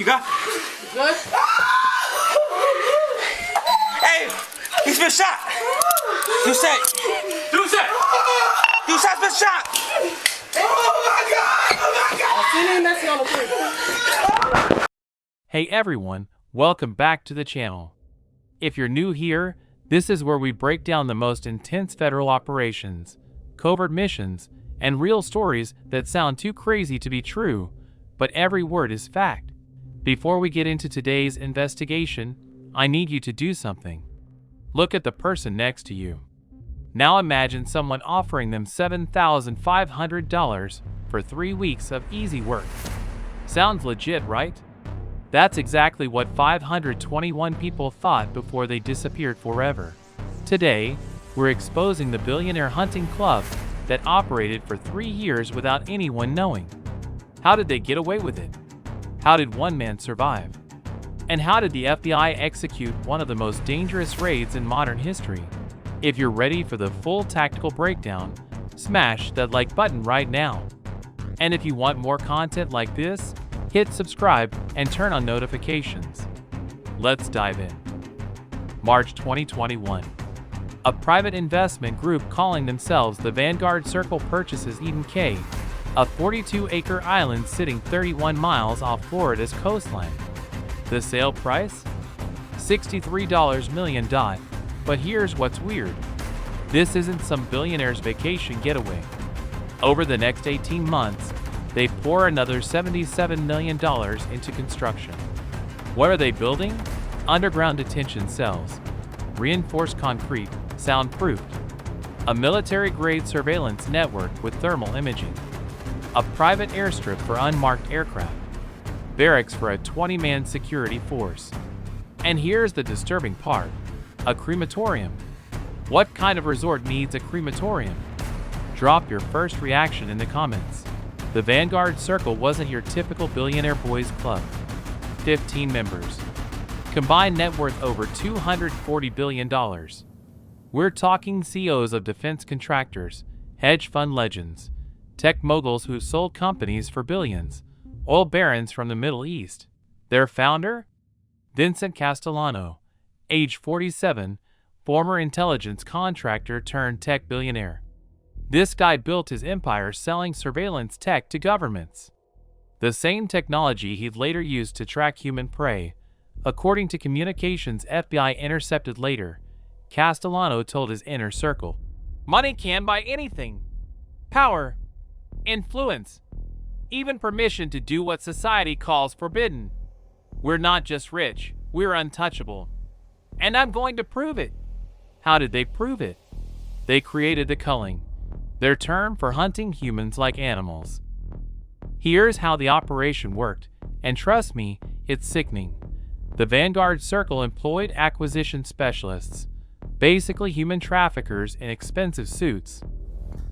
You got? Good? Hey, he's been shot. Doucet's been shot. Oh my God! Hey everyone, welcome back to the channel. If you're new here, this is where we break down the most intense federal operations, covert missions, and real stories that sound too crazy to be true, but every word is fact. Before we get into today's investigation, I need you to do something. Look at the person next to you. Now imagine someone offering them $7,500 for 3 weeks of easy work. Sounds legit, right? That's exactly what 521 people thought before they disappeared forever. Today, we're exposing the Billionaire hunting club that operated for 3 years without anyone knowing. How did they get away with it? How did one man survive? And how did the FBI execute one of the most dangerous raids in modern history? If you're ready for the full tactical breakdown, smash that like button right now. And if you want more content like this, hit subscribe and turn on notifications. Let's dive in. March 2021. A private investment group calling themselves the Vanguard Circle purchases Eden Cay, a 42-acre island sitting 31 miles off Florida's coastline. The sale price? $63 million. But here's what's weird. This isn't some billionaire's vacation getaway. Over the next 18 months, they pour another $77 million into construction. What are they building? Underground detention cells, reinforced concrete, soundproofed, a military-grade surveillance network with thermal imaging, a private airstrip for unmarked aircraft, barracks for a 20-man security force. And here's the disturbing part. A crematorium. What kind of resort needs a crematorium? Drop your first reaction in the comments. The Vanguard Circle wasn't your typical billionaire boys club. 15 members. Combined net worth over $240 billion. We're talking CEOs of defense contractors, hedge fund legends, tech moguls who sold companies for billions, oil barons from the Middle East. Their founder? Vincent Castellano, age 47, former intelligence contractor turned tech billionaire. This guy built his empire selling surveillance tech to governments. The same technology he'd later used to track human prey. According to communications FBI intercepted later, Castellano told his inner circle, "Money can buy anything. Power, influence, even permission to do what society calls forbidden. We're not just rich, we're untouchable. And I'm going to prove it." How did they prove it? They created the culling, their term for hunting humans like animals. Here's how the operation worked, and trust me, it's sickening. The Vanguard Circle employed acquisition specialists, basically human traffickers in expensive suits.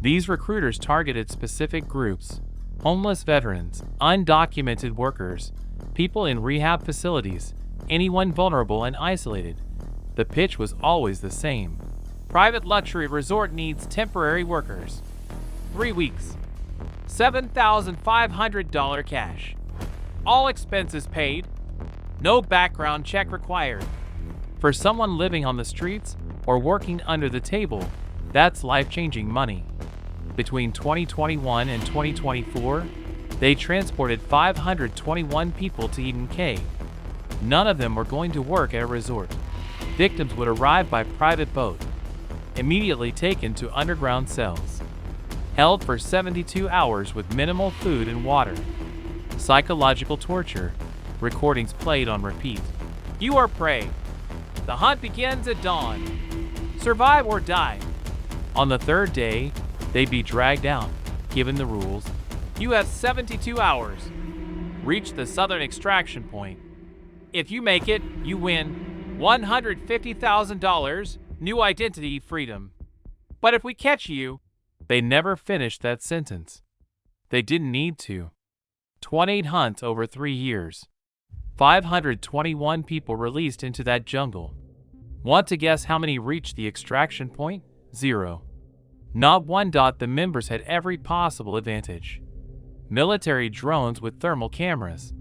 These recruiters targeted specific groups: homeless veterans, undocumented workers, people in rehab facilities, anyone vulnerable and isolated. The pitch was always the same. Private luxury resort needs temporary workers. 3 weeks. $7,500 cash. All expenses paid. No background check required. For someone living on the streets or working under the table, that's life-changing money. Between 2021 and 2024, they transported 521 people to Eden Cay. None of them were going to work at a resort. Victims would arrive by private boat, immediately taken to underground cells, held for 72 hours with minimal food and water. Psychological torture, recordings played on repeat. You are prey. The hunt begins at dawn. Survive or die. On the third day, they'd be dragged out, given the rules. You have 72 hours. Reach the southern extraction point. If you make it, you win $150,000, new identity, freedom. But if we catch you, they never finished that sentence. They didn't need to. 28 hunts over 3 years. 521 people released into that jungle. Want to guess how many reached the extraction point? 0. Not one. The members had every possible advantage. Military drones with thermal cameras.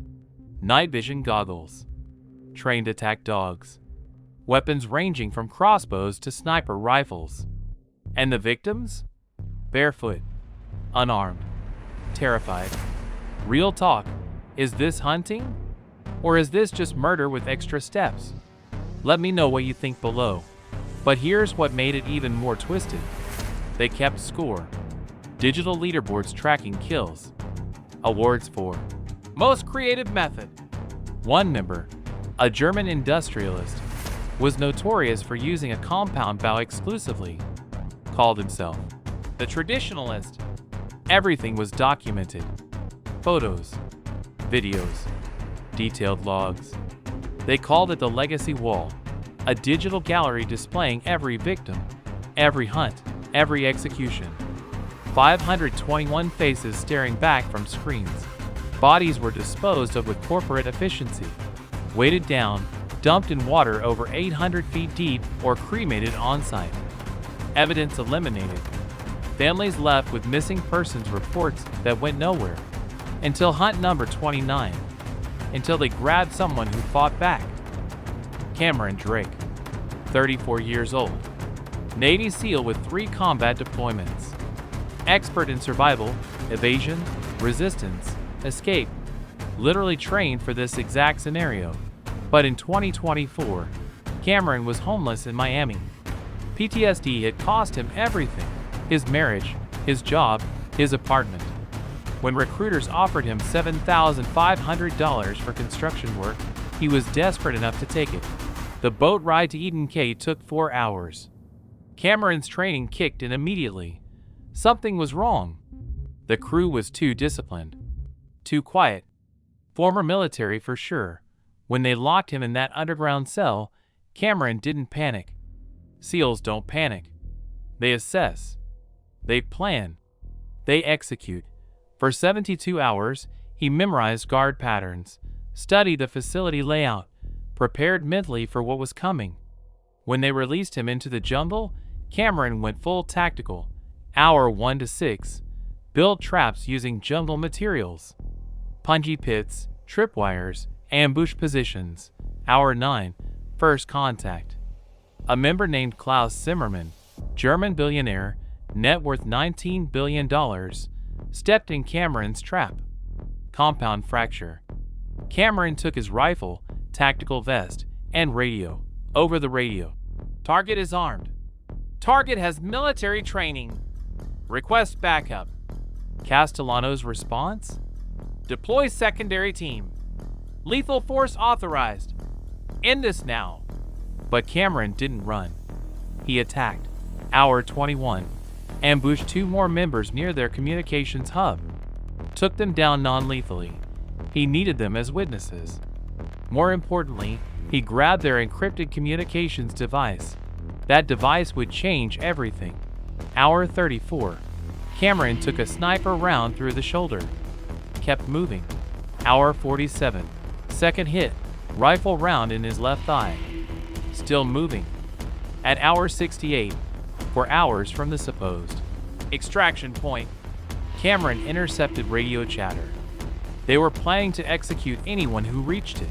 night vision goggles, trained attack dogs, weapons ranging from crossbows to sniper rifles. And the victims? Barefoot, unarmed, terrified. Real talk, is this hunting? Or is this just murder with extra steps? Let me know what you think below. But here's what made it even more twisted. They kept score. Digital leaderboards tracking kills. Awards for most creative method. One member, a German industrialist, was notorious for using a compound bow exclusively. Called himself the traditionalist. Everything was documented. Photos, videos, detailed logs. They called it the Legacy Wall, a digital gallery displaying every victim, every hunt, every execution. 521 faces staring back from screens. Bodies were disposed of with corporate efficiency, weighted down, dumped in water over 800 feet deep, or cremated on-site. Evidence eliminated. Families left with missing persons reports that went nowhere. Until hunt number 29. Until they grabbed someone who fought back. Cameron Drake, 34 years old. Navy SEAL with 3 combat deployments. Expert in survival, evasion, resistance, escape. Literally trained for this exact scenario. But in 2024, Cameron was homeless in Miami. PTSD had cost him everything: his marriage, his job, his apartment. When recruiters offered him $7,500 for construction work, he was desperate enough to take it. The boat ride to Eden Cay took 4 hours. Cameron's training kicked in immediately. Something was wrong. The crew was too disciplined, too quiet. Former military for sure. When they locked him in that underground cell, Cameron didn't panic. SEALs don't panic. They assess. They plan. They execute. For 72 hours, he memorized guard patterns, studied the facility layout, prepared mentally for what was coming. When they released him into the jungle, Cameron went full tactical. Hour 1 to 6. Build traps using jungle materials. Punji pits, tripwires, ambush positions. Hour 9. First contact. A member named Klaus Zimmermann, German billionaire, net worth $19 billion, stepped in Cameron's trap. Compound fracture. Cameron took his rifle, tactical vest, and radio. Over the radio. Target is armed. Target has military training. Request backup. Castellano's response? Deploy secondary team. Lethal force authorized. End this now. But Cameron didn't run. He attacked. Hour 21. Ambushed 2 more members near their communications hub. Took them down non-lethally. He needed them as witnesses. More importantly, he grabbed their encrypted communications device. That device would change everything. Hour 34. Cameron took a sniper round through the shoulder. Kept moving. Hour 47. Second hit. Rifle round in his left thigh. Still moving. At hour 68. 4 hours from the supposed extraction point, Cameron intercepted radio chatter. They were planning to execute anyone who reached it.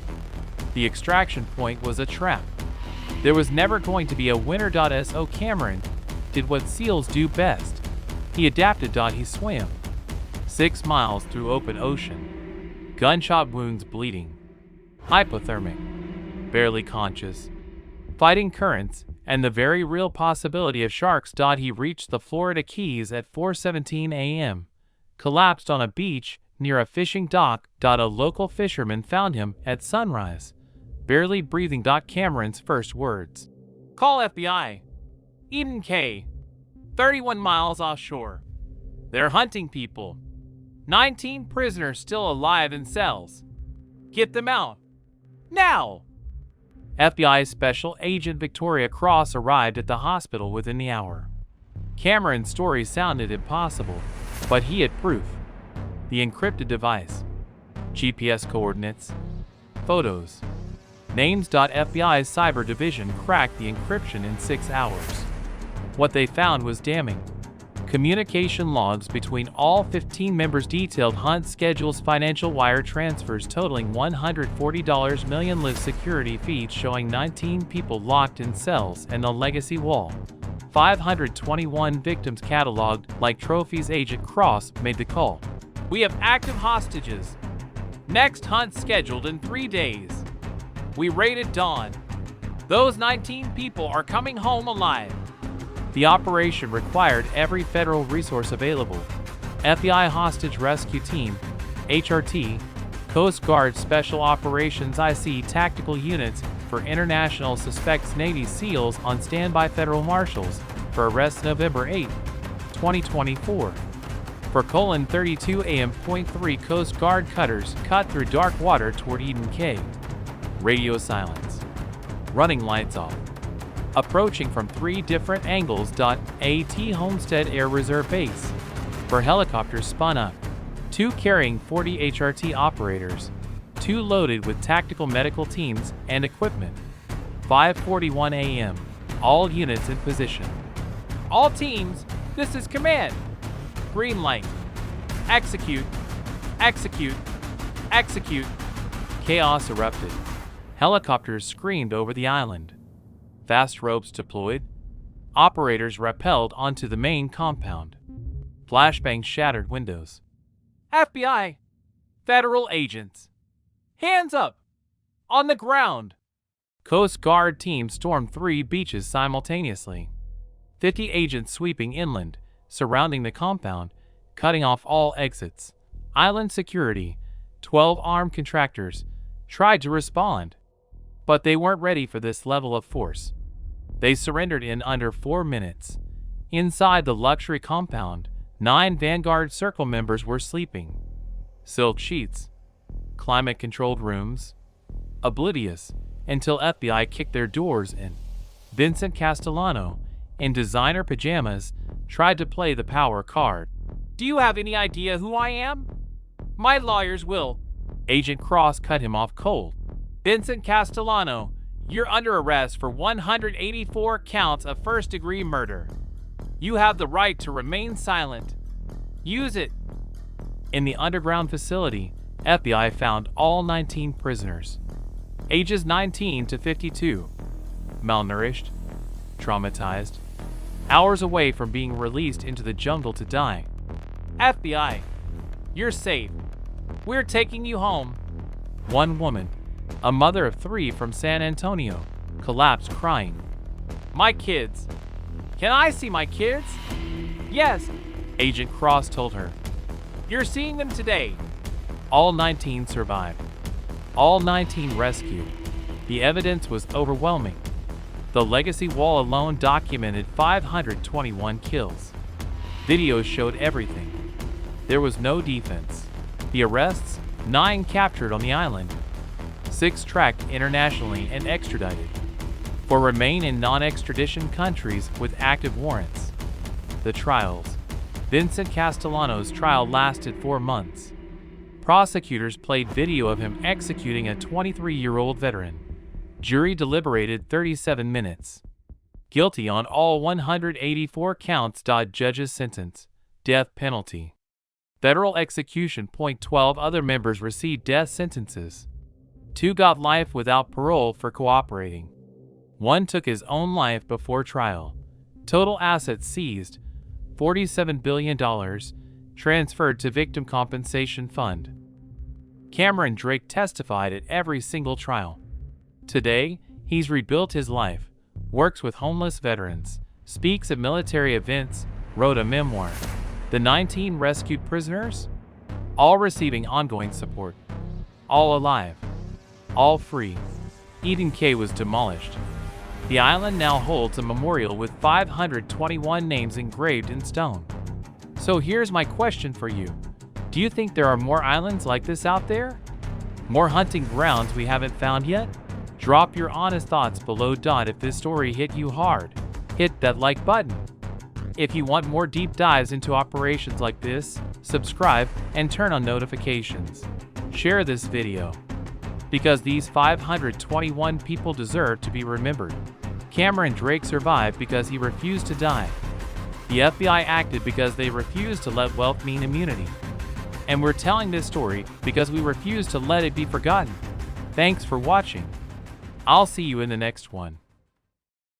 The extraction point was a trap. There was never going to be a winner. So Cameron did what SEALs do best. He adapted. He swam 6 miles through open ocean. Gunshot wounds, bleeding. Hypothermic. Barely conscious. Fighting currents and the very real possibility of sharks. He reached the Florida Keys at 4:17 a.m. Collapsed on a beach near a fishing dock. A local fisherman found him at sunrise, barely breathing. Cameron's first words: call FBI. Eden Cay, 31 miles offshore. They're hunting people. 19 prisoners still alive in cells. Get them out. Now! FBI Special Agent Victoria Cross arrived at the hospital within the hour. Cameron's story sounded impossible, but he had proof. The encrypted device, GPS coordinates, photos, names. FBI's cyber division cracked the encryption in 6 hours. What they found was damning. Communication logs between all 15 members detailed hunt schedules, financial wire transfers totaling $140 million, live security feeds showing 19 people locked in cells, and the legacy wall. 521 victims cataloged like trophies. Agent Cross made the call. We have active hostages. Next hunt scheduled in 3 days. We raided Dawn. Those 19 people are coming home alive. The operation required every federal resource available. FBI Hostage Rescue Team, HRT, Coast Guard Special Operations IC Tactical Units for International Suspects, Navy SEALs on standby, federal marshals for arrest November 8, 2024. For colon 32 AM.3 Coast Guard cutters cut through dark water toward Eden Cay. Radio silence. Running lights off. Approaching from 3 different angles. AT Homestead Air Reserve Base. For helicopters spun up. 2 carrying 40 HRT operators. 2 loaded with tactical medical teams and equipment. 5:41 a.m. All units in position. All teams, this is command. Green light. Execute. Execute. Execute. Chaos erupted. Helicopters screamed over the island. Fast ropes deployed. Operators rappelled onto the main compound. Flashbangs shattered windows. FBI! Federal agents! Hands up! On the ground! Coast Guard teams stormed 3 beaches simultaneously. 50 agents sweeping inland, surrounding the compound, cutting off all exits. Island security, 12 armed contractors, tried to respond. But they weren't ready for this level of force. They surrendered in under 4 minutes. Inside the luxury compound, 9 Vanguard Circle members were sleeping. Silk sheets, climate-controlled rooms, oblivious until FBI kicked their doors in. Vincent Castellano, in designer pajamas, tried to play the power card. Do you have any idea who I am? My lawyers will. Agent Cross cut him off cold. Vincent Castellano, you're under arrest for 184 counts of first-degree murder. You have the right to remain silent. Use it. In the underground facility, FBI found all 19 prisoners, ages 19 to 52, malnourished, traumatized, hours away from being released into the jungle to die. FBI, you're safe. We're taking you home. One woman, a mother of 3 from San Antonio, collapsed crying. My kids. Can I see my kids? Yes, Agent Cross told her. You're seeing them today. All 19 survived. All 19 rescued. The evidence was overwhelming. The legacy wall alone documented 521 kills. Videos showed everything. There was no defense. The arrests, 9 captured on the island, 6 tracked internationally and extradited, 4 remain in non-extradition countries with active warrants. The trials. Vincent Castellano's trial lasted 4 months. Prosecutors played video of him executing a 23-year-old veteran. Jury deliberated 37 minutes. Guilty on all 184 counts. Judge's sentence, death penalty. Federal execution. 12 other members received death sentences. 2 got life without parole for cooperating. 1 took his own life before trial. Total assets seized, $47 billion, transferred to Victim Compensation Fund. Cameron Drake testified at every single trial. Today, he's rebuilt his life, works with homeless veterans, speaks at military events, wrote a memoir. The 19 rescued prisoners? All receiving ongoing support. All alive. All free. Eden Cay was demolished. The island now holds a memorial with 521 names engraved in stone. So here's my question for you. Do you think there are more islands like this out there? More hunting grounds we haven't found yet? Drop your honest thoughts below. If this story hit you hard, hit that like button. If you want more deep dives into operations like this, subscribe and turn on notifications. Share this video, because these 521 people deserve to be remembered. Cameron Drake survived because he refused to die. The FBI acted because they refused to let wealth mean immunity. And we're telling this story because we refuse to let it be forgotten. Thanks for watching. I'll see you in the next one.